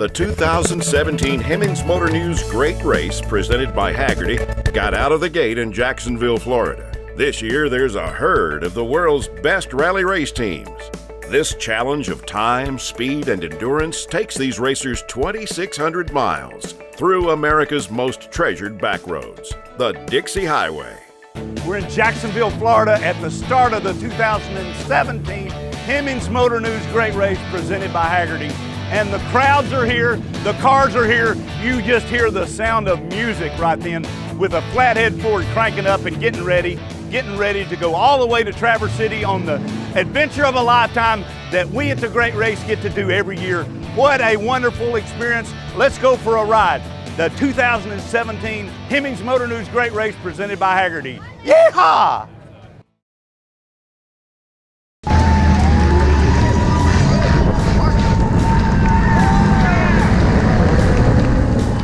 The 2017 Hemmings Motor News Great Race, presented by Haggerty, got out of the gate in Jacksonville, Florida. This year, there's a herd of the world's best rally race teams. This challenge of time, speed, and endurance takes these racers 2,600 miles through America's most treasured back roads, the Dixie Highway. We're in Jacksonville, Florida at the start of the 2017 Hemmings Motor News Great Race presented by Haggerty. And the crowds are here, the cars are here. You just hear the sound of music right then with a flathead Ford cranking up and getting ready to go all the way to Traverse City on the adventure of a lifetime that we at the Great Race get to do every year. What a wonderful experience. Let's go for a ride. The 2017 Hemmings Motor News Great Race presented by Haggerty. Yeehaw!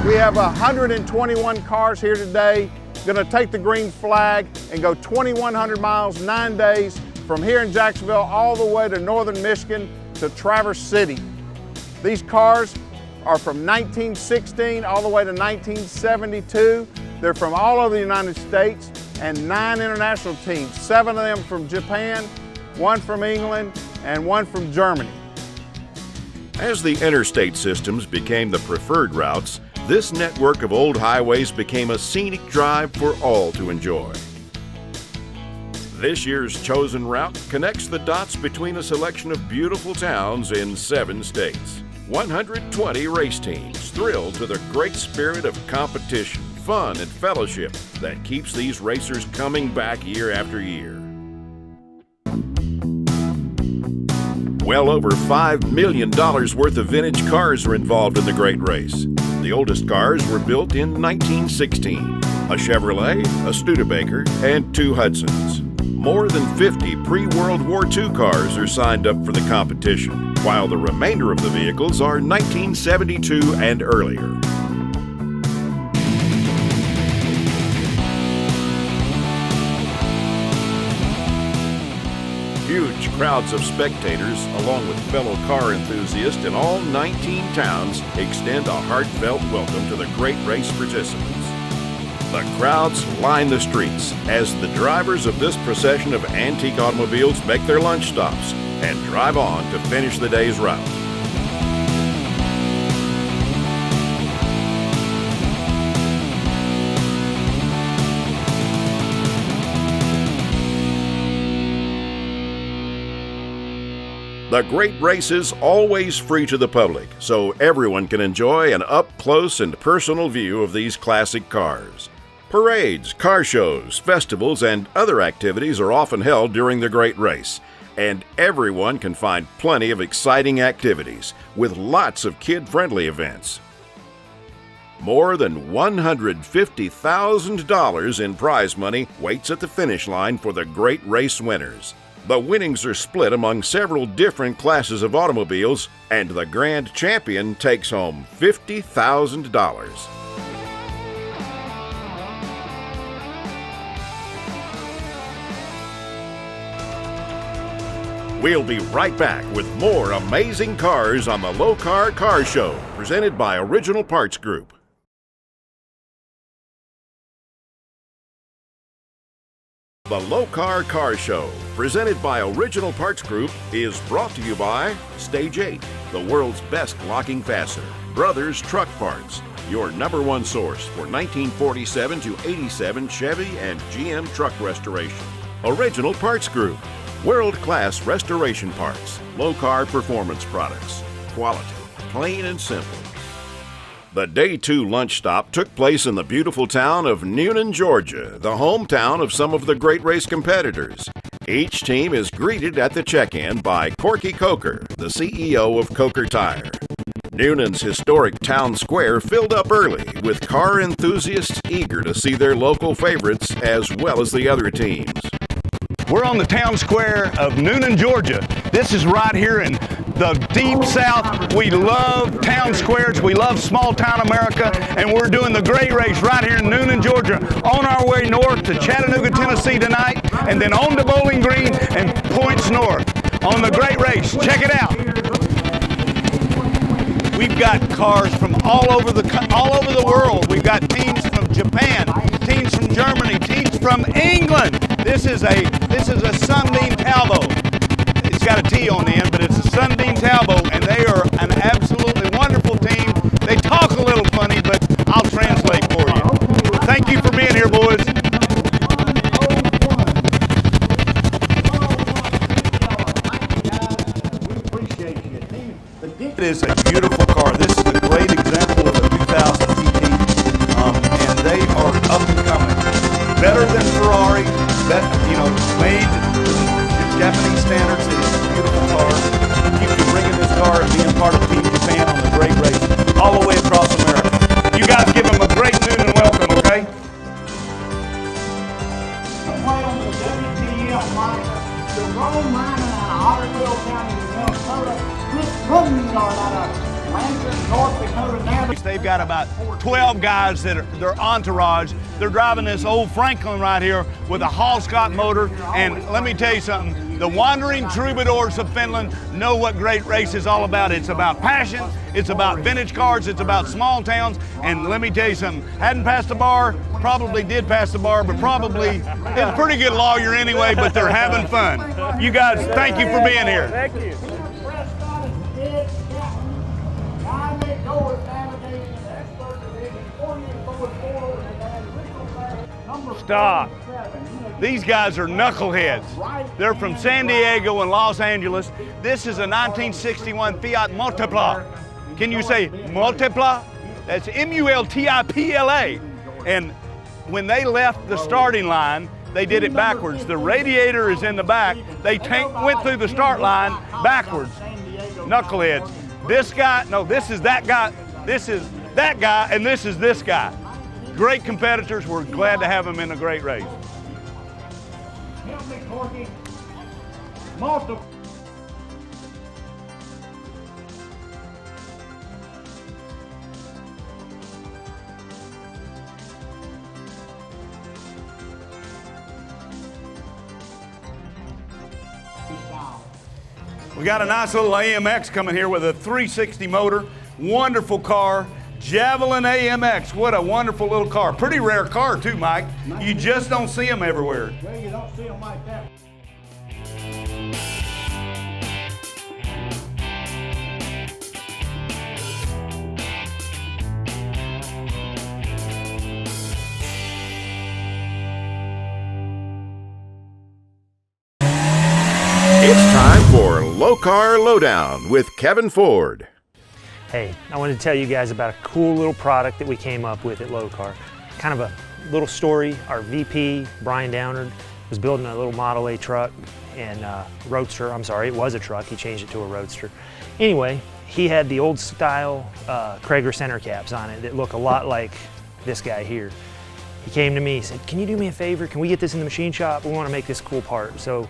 We have 121 cars here today, going to take the green flag and go 2,100 miles, 9 days, from here in Jacksonville all the way to northern Michigan to Traverse City. These cars are from 1916 all the way to 1972. They're from all over the United States and 9 international teams, 7 of them from Japan, 1 from England, and 1 from Germany. As the interstate systems became the preferred routes, this network of old highways became a scenic drive for all to enjoy. This year's chosen route connects the dots between a selection of beautiful towns in 7 states. 120 race teams thrilled to the great spirit of competition, fun, and fellowship that keeps these racers coming back year after year. Well over $5 million worth of vintage cars are involved in the Great Race. The oldest cars were built in 1916, a Chevrolet, a Studebaker, and 2 Hudsons. More than 50 pre-World War II cars are signed up for the competition, while the remainder of the vehicles are 1972 and earlier. Huge crowds of spectators, along with fellow car enthusiasts in all 19 towns, extend a heartfelt welcome to the Great Race participants. The crowds line the streets as the drivers of this procession of antique automobiles make their lunch stops and drive on to finish the day's route. The Great Race is always free to the public, so everyone can enjoy an up-close and personal view of these classic cars. Parades, car shows, festivals, and other activities are often held during the Great Race, and everyone can find plenty of exciting activities, with lots of kid-friendly events. More than $150,000 in prize money waits at the finish line for the Great Race winners. The winnings are split among several different classes of automobiles, and the grand champion takes home $50,000. We'll be right back with more amazing cars on the Lokar Car Show, presented by Original Parts Group. The Lokar Car Show, presented by Original Parts Group, is brought to you by Stage 8, the world's best locking fastener, Brothers Truck Parts, your #1 source for 1947 to 87 Chevy and GM truck restoration. Original Parts Group, world-class restoration parts, Lokar performance products, quality, plain and simple. The Day 2 lunch stop took place in the beautiful town of Newnan, Georgia, the hometown of some of the Great Race competitors. Each team is greeted at the check-in by Corky Coker, the CEO of Coker Tire. Newnan's historic town square filled up early with car enthusiasts eager to see their local favorites as well as the other teams. We're on the town square of Newnan, Georgia. This is right here in the deep south. We love town squares. We love small town America, and we're doing the Great Race right here in Newnan, Georgia, on our way north to Chattanooga, Tennessee tonight, and then on to Bowling Green and points north on the Great Race. Check it out. We've We've got cars from all over the world. We've got teams from Japan, teams from Germany, teams from England. This is a Sunbeam Talbot. It's got a T on the end, but it's a Sunbeam Talbot, and they are an absolutely wonderful team. They talk a little funny, but I'll translate for you. Thank you for being here, boys. It is a beautiful car. This is a great example of a 2000 TT, and they are up and coming. Better than Ferrari, made to Japanese standards. It is a beautiful car. You can bring in this car and being part of Team Japan on the great race all the way across America. You guys give them a great noon and welcome, okay? Play on the WTF monitor, Jerome Minor out of Otterville County, Minnesota. They've got about 12 guys that are their entourage. They're driving this old Franklin right here with a Hall Scott motor. And let me tell you something, the wandering troubadours of Finland know what great race is all about. It's about passion, it's about vintage cars, it's about small towns. And let me tell you something, hadn't passed the bar, probably did pass the bar, but probably is a pretty good lawyer anyway, but they're having fun. You guys, thank you for being here. Thank you. Stop. These guys are knuckleheads. They're from San Diego and Los Angeles. This is a 1961 Fiat Multipla. Can you say Multipla? That's M-U-L-T-I-P-L-A. And when they left the starting line, they did it backwards. The radiator is in the back. They went through the start line backwards. Knuckleheads. This guy, no, this is that guy, this is that guy, and this is this guy. Great competitors. We're glad to have them in a great race. We got a nice little AMX coming here with a 360 motor. Wonderful car. Javelin AMX, what a wonderful little car. Pretty rare car too, Mike. You just don't see them everywhere. Well, you don't see them like that. It's time for Lokar Lowdown with Kevin Ford. Hey, I wanted to tell you guys about a cool little product that we came up with at Lokar. Kind of a little story. Our VP, Brian Downard, was building a little Model A truck and Roadster. I'm sorry, it was a truck. He changed it to a Roadster. Anyway, he had the old style Krager center caps on it that look a lot like this guy here. He came to me, he said, "Can you do me a favor? Can we get this in the machine shop? We want to make this cool part." So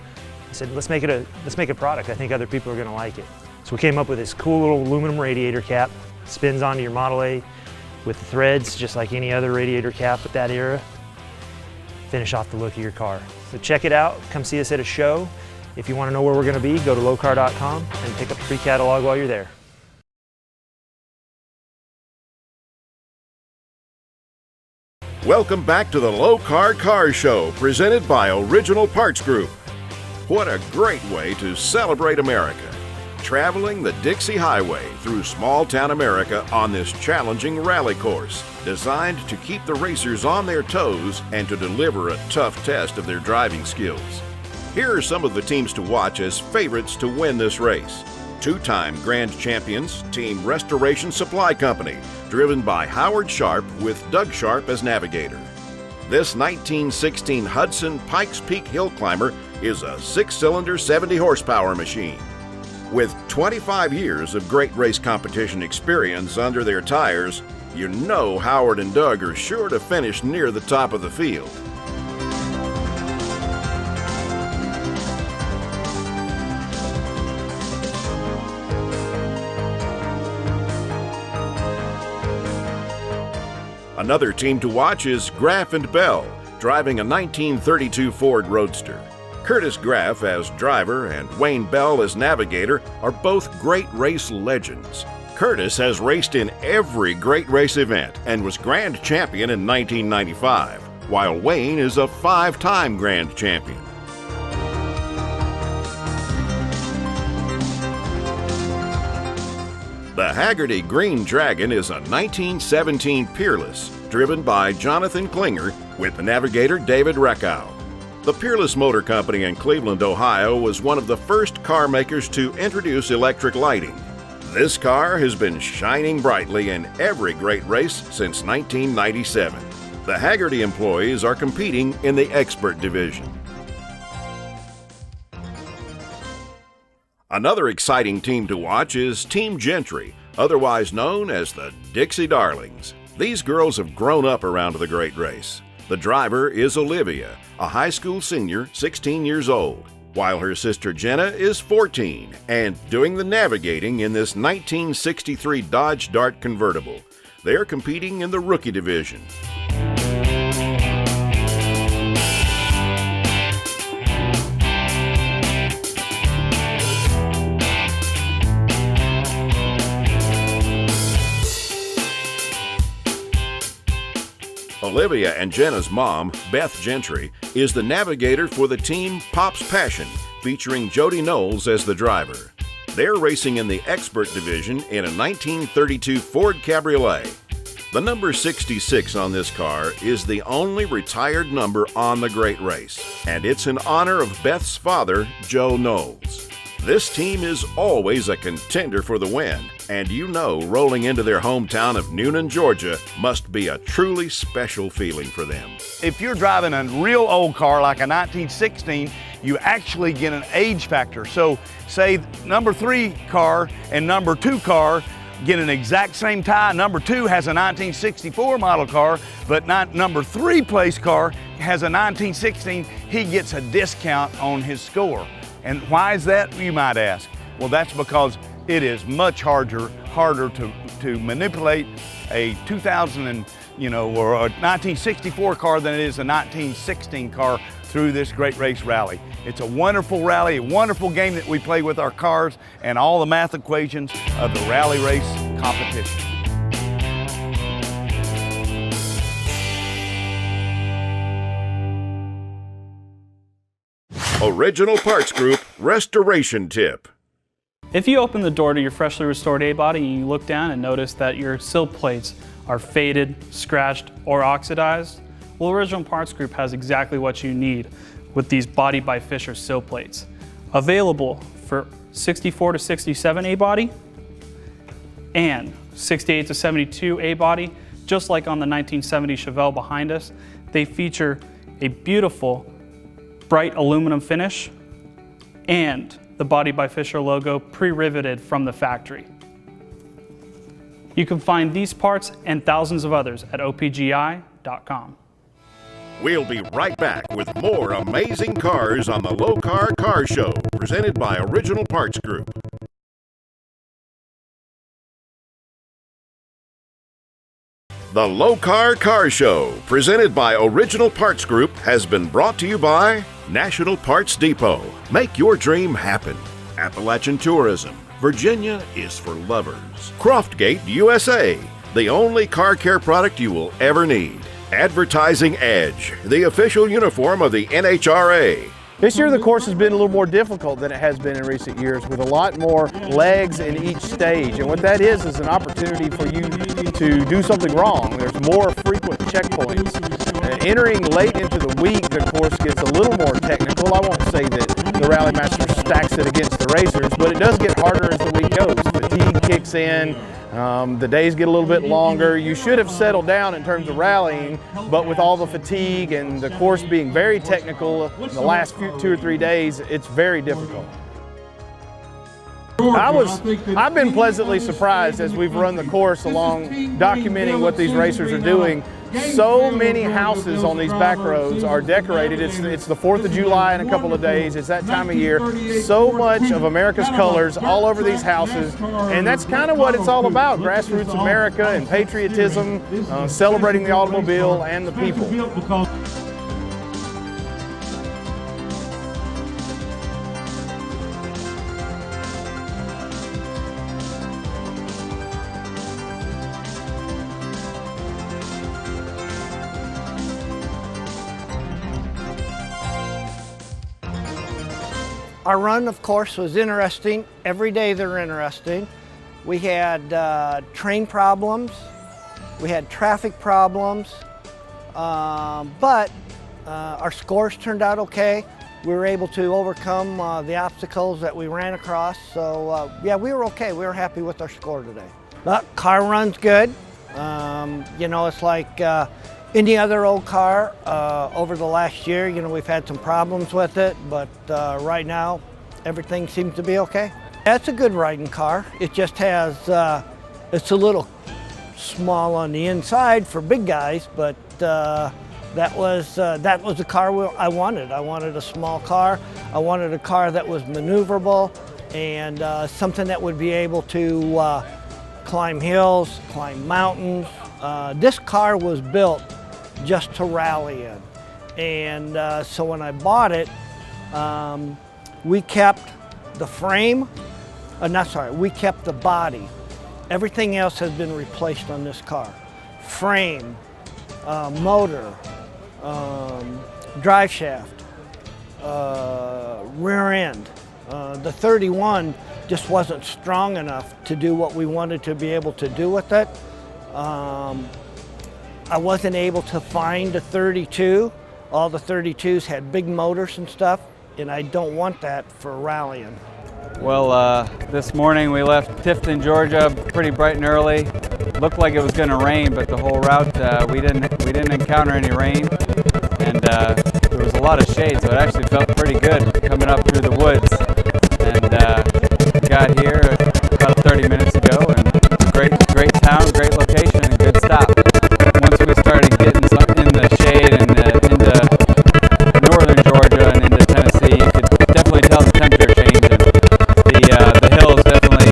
I said, let's make a product. I think other people are going to like it. So we came up with this cool little aluminum radiator cap. Spins onto your Model A with the threads, just like any other radiator cap at that era. Finish off the look of your car. So check it out. Come see us at a show. If you want to know where we're going to be, go to lokar.com and pick up a free catalog while you're there. Welcome back to the Lokar Car Show, presented by Original Parts Group. What a great way to celebrate America. Traveling the Dixie Highway through small-town America on this challenging rally course, designed to keep the racers on their toes and to deliver a tough test of their driving skills. Here are some of the teams to watch as favorites to win this race. Two-time grand champions, Team Restoration Supply Company, driven by Howard Sharp with Doug Sharp as navigator. This 1916 Hudson Pikes Peak Hill Climber is a 6-cylinder 70 horsepower machine. With 25 years of great race competition experience under their tires, you know Howard and Doug are sure to finish near the top of the field. Another team to watch is Graff and Bell, driving a 1932 Ford Roadster. Curtis Graff as driver and Wayne Bell as navigator are both great race legends. Curtis has raced in every great race event and was grand champion in 1995, while Wayne is a 5-time grand champion. The Haggerty Green Dragon is a 1917 Peerless, driven by Jonathan Klinger with the navigator David Reckow. The Peerless Motor Company in Cleveland, Ohio was one of the first car makers to introduce electric lighting. This car has been shining brightly in every great race since 1997. The Haggerty employees are competing in the Expert Division. Another exciting team to watch is Team Gentry, otherwise known as the Dixie Darlings. These girls have grown up around the great race. The driver is Olivia, a high school senior, 16 years old, while her sister Jenna is 14 and doing the navigating in this 1963 Dodge Dart convertible. They are competing in the Rookie Division. Olivia and Jenna's mom, Beth Gentry, is the navigator for the team Pop's Passion, featuring Jody Knowles as the driver. They're racing in the Expert Division in a 1932 Ford Cabriolet. The number 66 on this car is the only retired number on the great race, and it's in honor of Beth's father, Joe Knowles. This team is always a contender for the win, and you know rolling into their hometown of Noonan, Georgia must be a truly special feeling for them. If you're driving a real old car like a 1916, you actually get an age factor. So say number 3 car and number 2 car get an exact same tie. Number 2 has a 1964 model car, but number 3 place car has a 1916. He gets a discount on his score. And why is that, you might ask? Well, that's because it is much harder to manipulate a 2000 or a 1964 car than it is a 1916 car through this great race rally. It's a wonderful rally, a wonderful game that we play with our cars and all the math equations of the rally race competition. Original Parts Group Restoration Tip. If you open the door to your freshly restored A-body and you look down and notice that your sill plates are faded, scratched, or oxidized, well, Original Parts Group has exactly what you need with these Body by Fisher sill plates. Available for 64 to 67 A-body and 68 to 72 A-body, just like on the 1970 Chevelle behind us. They feature a beautiful bright aluminum finish and the Body by Fisher logo pre-riveted from the factory. You can find these parts and thousands of others at opgi.com. We'll be right back with more amazing cars on the Lokar Car Show, presented by Original Parts Group. The Lokar Car Show, presented by Original Parts Group, has been brought to you by National Parts Depot. Make your dream happen. Appalachian Tourism. Virginia is for lovers. Croftgate USA, the only car care product you will ever need. Advertising Edge, the official uniform of the NHRA. This year the course has been a little more difficult than it has been in recent years, with a lot more legs in each stage. And what that is an opportunity for you to do something wrong. There's more frequent checkpoints. Entering late into the week, the course gets a little more technical. I won't say that the Rally Master stacks it against the racers, but it does get harder as the week goes. Fatigue kicks in. The days get a little bit longer. You should have settled down in terms of rallying, but with all the fatigue and the course being very technical in the last 2 or 3 days, it's very difficult. I've been pleasantly surprised as we've run the course along, documenting what these racers are doing. So many houses on these back roads are decorated. It's the 4th of July in a couple of days. It's that time of year. So much of America's colors all over these houses, and that's kind of what it's all about, grassroots America and patriotism, celebrating the automobile and the people. Our run, of course, was interesting. Every day they're interesting. We had train problems, we had traffic problems, but our scores turned out okay. We were able to overcome the obstacles that we ran across. So yeah, we were okay. We were happy with our score today. But car run's good. You know, it's like any other old car. Over the last year, you know, we've had some problems with it, but right now, everything seems to be okay. That's a good riding car. It just has, it's a little small on the inside for big guys, but that was the car I wanted. I wanted a small car. I wanted a car that was maneuverable and something that would be able to climb hills, climb mountains. This car was built just to rally in. And so when I bought it, we kept the frame, we kept the body. Everything else has been replaced on this car. Frame, motor, drive shaft, rear end. The 31 just wasn't strong enough to do what we wanted to be able to do with it. I wasn't able to find a 32. All the 32s had big motors and stuff, and I don't want that for rallying. Well, this morning we left Tifton, Georgia, pretty bright and early. Looked like it was going to rain, but the whole route we didn't encounter any rain, and there was a lot of shade, so it actually felt pretty good coming up through the woods. And we got here about 30 minutes ago, and great town, great location, and good stop. Once we started getting in the shade and into northern Georgia and into Tennessee, you could definitely tell the temperature change. And the hills definitely,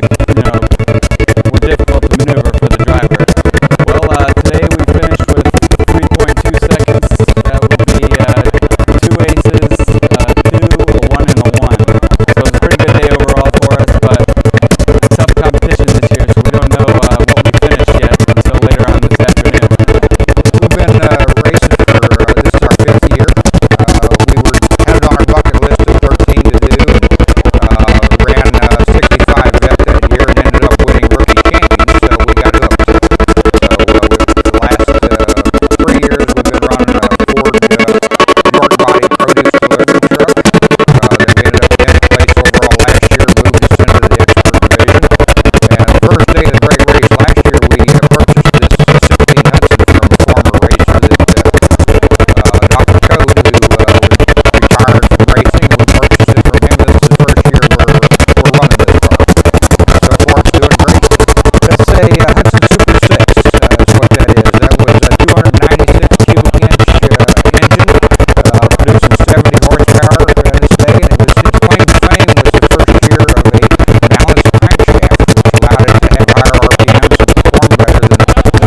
were difficult to maneuver for the driver. Well, today we finished with 3.2 seconds. That would be 2 aces, 2, a 1, and a 1. So it was a pretty good day overall for us, but tough competition this year, so we don't know what we finished yet until later on this afternoon. We've been racing for, this is our 5th year. We were had it on our bucket list of 13 to do. Ran 65 vet that year and ended up winning rookie champion, so we got hooked. So the last 3 years we've been running a Ford York body produce delivery truck. Then we ended up 10th place overall last year, moved us into the expert division. And the first day of the great race last year, we purchased this 16 Hudson from a former racer that Dr. Code, who retired from racing, and we purchased it from him. This is the first year we're running this car. So far it's doing great. That's a Hudson Super 6, is what that is. That was a 296 cubic inch engine, producing 70 horsepower in its day, and its claim to fame was the first year of a balanced crankshaft, which allowed it to have higher RPMs and perform better than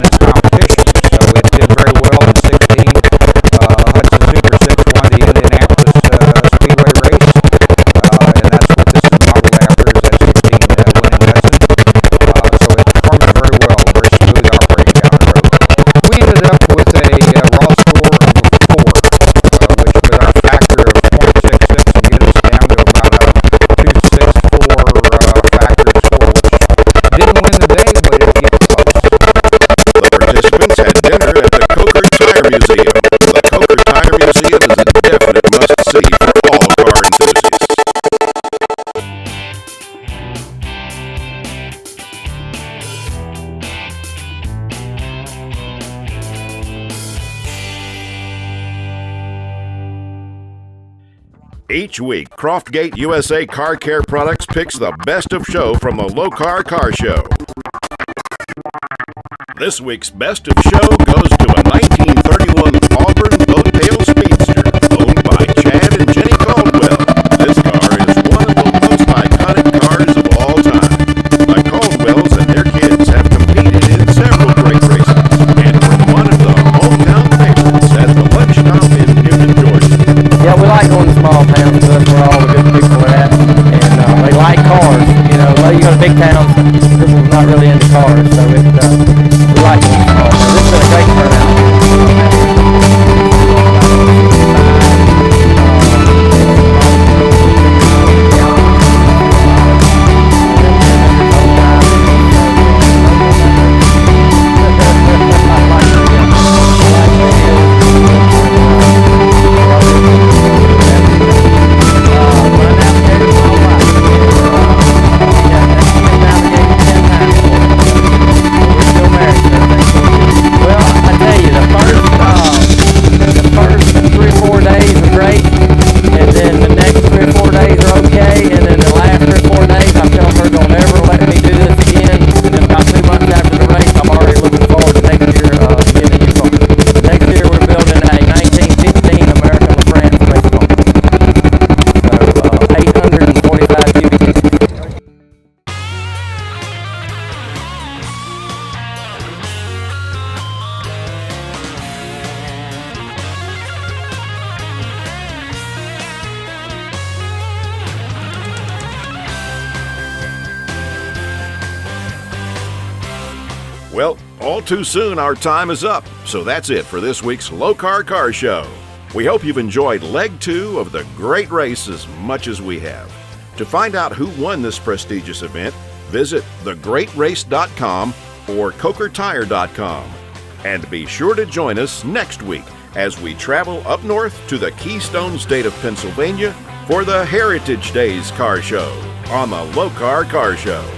its competition. So it did very well in 16. Hudson Super 6 won the Indianapolis Speedway race, and that's what this is modeled after, is that 16 winning Hudson. So it performed very well, very smooth operating down the road. We ended up with a raw score of a 4, which with our factor of 0.66 and get us down to about a 264 factor score, which didn't win the day, but it gets close. The participants had dinner at the Lokar Tire Museum. The Lokar Tire Museum is a definite must-see for all car enthusiasts. Each week, Croftgate USA Car Care Products picks the best of show from the Lokar Car Show. This week's best of show goes to a 1931 Auburn Boattail Speedster owned by Chad and Jenny Caldwell. This car is one of the most iconic cars of all time. The Caldwells and their kids have competed in several great races and were one of the hometown favorites at the lunch stop in Newton, Georgia. Yeah, we like going to small towns, so that's where all the good people are at. And they like cars. You go to big towns, people's not really into cars, so we like going to small towns. This has been a great turnout. All too soon, our time is up, so that's it for this week's Lokar Car Show. We hope you've enjoyed leg 2 of the great race as much as we have. To find out who won this prestigious event, visit thegreatrace.com or cokertire.com. And be sure to join us next week as we travel up north to the Keystone State of Pennsylvania for the Heritage Days Car Show on the Lokar Car Show.